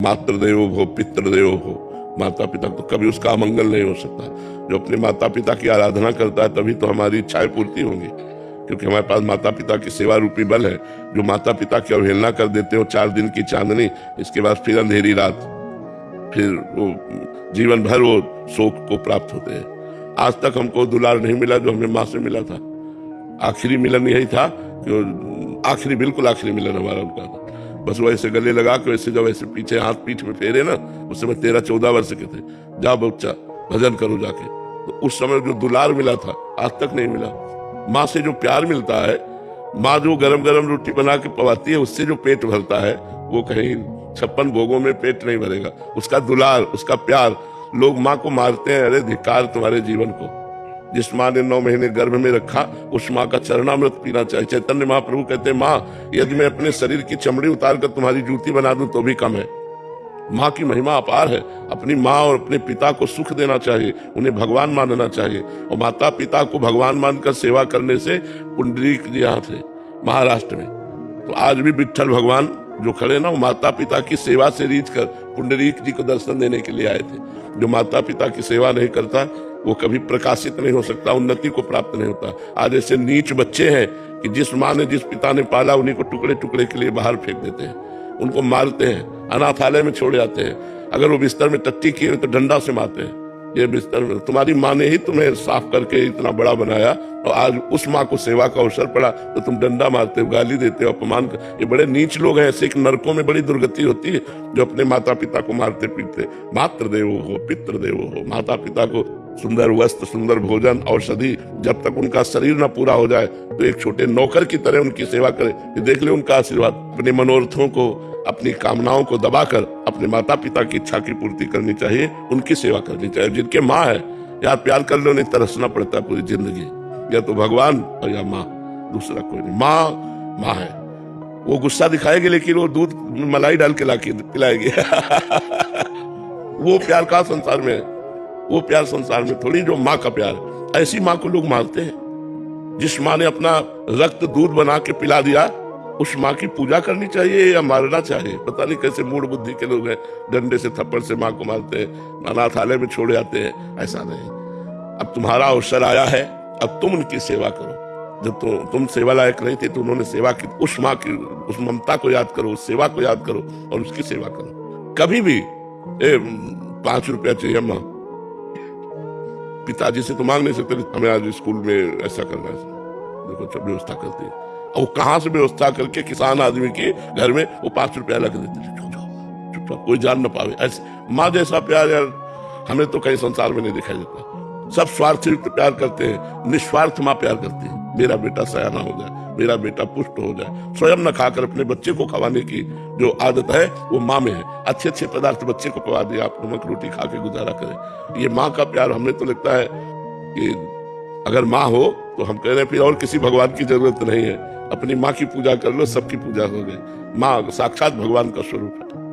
मातृदेवो भव पितृदेवो भव। माता पिता तो कभी उसका अमंगल नहीं हो सकता। जो अपने माता पिता की आराधना करता है तभी तो हमारी इच्छाएं पूर्ति होंगी, क्योंकि हमारे पास माता पिता की सेवा रूपी बल है। जो माता पिता की अवहेलना कर देते हो 4 दिन की चांदनी, इसके बाद फिर अंधेरी रात, फिर वो जीवन भर वो शोक को प्राप्त होते हैं। आज तक हमको दुलार नहीं मिला जो हमें माँ से मिला था। आखिरी मिलन यही था कि आखिरी, बिल्कुल आखिरी मिलन हमारा उनका था। बस वैसे गले लगा के वैसे जब ऐसे पीछे हाथ पीठ में फेरे ना, उस समय 13-14 वर्ष के थे। जा बच्चा भजन करो जाके। तो उस समय जो दुलार मिला था आज तक नहीं मिला। माँ से जो प्यार मिलता है, माँ जो गरम गरम रोटी बना के पवाती है, उससे जो पेट भरता है वो कहीं 56 भोगों में पेट नहीं भरेगा। उसका दुलार, उसका प्यार। लोग माँ को मारते हैं, अरे धिक्कार तुम्हारे जीवन को। जिस माँ ने 9 महीने गर्भ में रखा उस माँ का चरणामृत पीना चाहिए। चैतन्य महाप्रभु कहते हैं, माँ यदि मैं अपने शरीर की चमड़ी उतार कर तुम्हारी जूती बना दूं तो भी कम है। माँ की महिमा अपार है। अपनी माँ और अपने पिता को सुख देना चाहिए, उन्हें भगवान मानना चाहिए। और माता पिता को भगवान मानकर सेवा करने से पुंडरीक जी यहाँ थे महाराष्ट्र में, तो आज भी विट्ठल भगवान जो खड़े ना, वो माता पिता की सेवा से रीझ कर पुंडरीक जी को दर्शन देने के लिए आए थे। जो माता पिता की सेवा नहीं करता वो कभी प्रकाशित नहीं हो सकता, उन्नति को प्राप्त नहीं होता। आज ऐसे नीच बच्चे हैं कि जिस माँ ने, जिस पिता ने पाला, उन्हीं को टुकड़े टुकड़े के लिए बाहर फेंक देते हैं, उनको मारते हैं, अनाथालय में छोड़ जाते हैं। अगर वो बिस्तर में टट्टी किए तो डंडा से मारते हैं। ये बिस्तर में तुम्हारी माँ ने ही तुम्हें साफ करके इतना बड़ा बनाया, और आज उस माँ को सेवा का अवसर पड़ा तो तुम डंडा मारते हो, गाली देते हो, अपमान कर। ये बड़े नीच लोग हैं। ऐसे नरकों में बड़ी दुर्गति होती है जो अपने माता पिता को मारते पीटते। मातृदेवो हो पितृदेवो हो। माता पिता को सुंदर वस्त्र, सुंदर भोजन, औषधि, जब तक उनका शरीर न पूरा हो जाए तो एक छोटे नौकर की तरह उनकी सेवा करे। देख ले उनका आशीर्वाद। अपने मनोरथों को, अपनी कामनाओं को दबाकर अपने माता पिता की इच्छा की पूर्ति करनी चाहिए, उनकी सेवा करनी चाहिए। जिनके माँ है यार, प्यार कर लो, नहीं तरसना पड़ता है पूरी जिंदगी। या तो भगवान और या माँ, दूसरा कोई नहीं। माँ माँ है, वो गुस्सा दिखाएगी लेकिन वो दूध मलाई डाल के लाके पिलाएगी। वो प्यार का संसार में है, वो प्यार संसार में थोड़ी जो माँ का प्यार। ऐसी माँ को लोग मारते हैं। जिस माँ ने अपना रक्त दूध बना के पिला दिया, उस माँ की पूजा करनी चाहिए या मारना चाहिए? पता नहीं कैसे मूड बुद्धि के लोग हैं, डंडे से थप्पड़ से माँ को मारते हैं, अनाथालय में छोड़ जाते हैं। ऐसा नहीं। अब तुम्हारा अवसर आया है, अब तुम उनकी सेवा करो। जब तुम सेवा लायक नहीं थे तो उन्होंने सेवा की। उस माँ की उस ममता को याद करो, उस सेवा को याद करो और उसकी सेवा करो। कभी भी 5 रुपया चाहिए माँ, पिताजी से तो मांग नहीं सकते, हमें आज स्कूल में ऐसा करना है, देखो सब व्यवस्था करती है। और वो कहाँ से व्यवस्था करके किसान आदमी के घर में वो 5 रुपया लग देते, चुपचाप कोई जान न पावे। ऐसे माँ जैसा प्यार यार हमें तो कहीं संसार में नहीं दिखाई देता। सब स्वार्थ युक्त प्यार करते हैं, निस्वार्थ माँ प्यार करती है। मेरा बेटा सयाना हो जाए, मेरा बेटा पुष्ट हो जाए। स्वयं न खाकर अपने बच्चे को खवाने की जो आदत है वो माँ में है। अच्छे अच्छे पदार्थ बच्चे को खवा दिया, आप नमक रोटी खा के गुजारा करें। ये माँ का प्यार हमें तो लगता है कि अगर माँ हो तो हम कह रहे हैं फिर और किसी भगवान की जरूरत नहीं है। अपनी माँ की पूजा कर लो, सबकी पूजा हो गई। माँ साक्षात भगवान का स्वरूप है।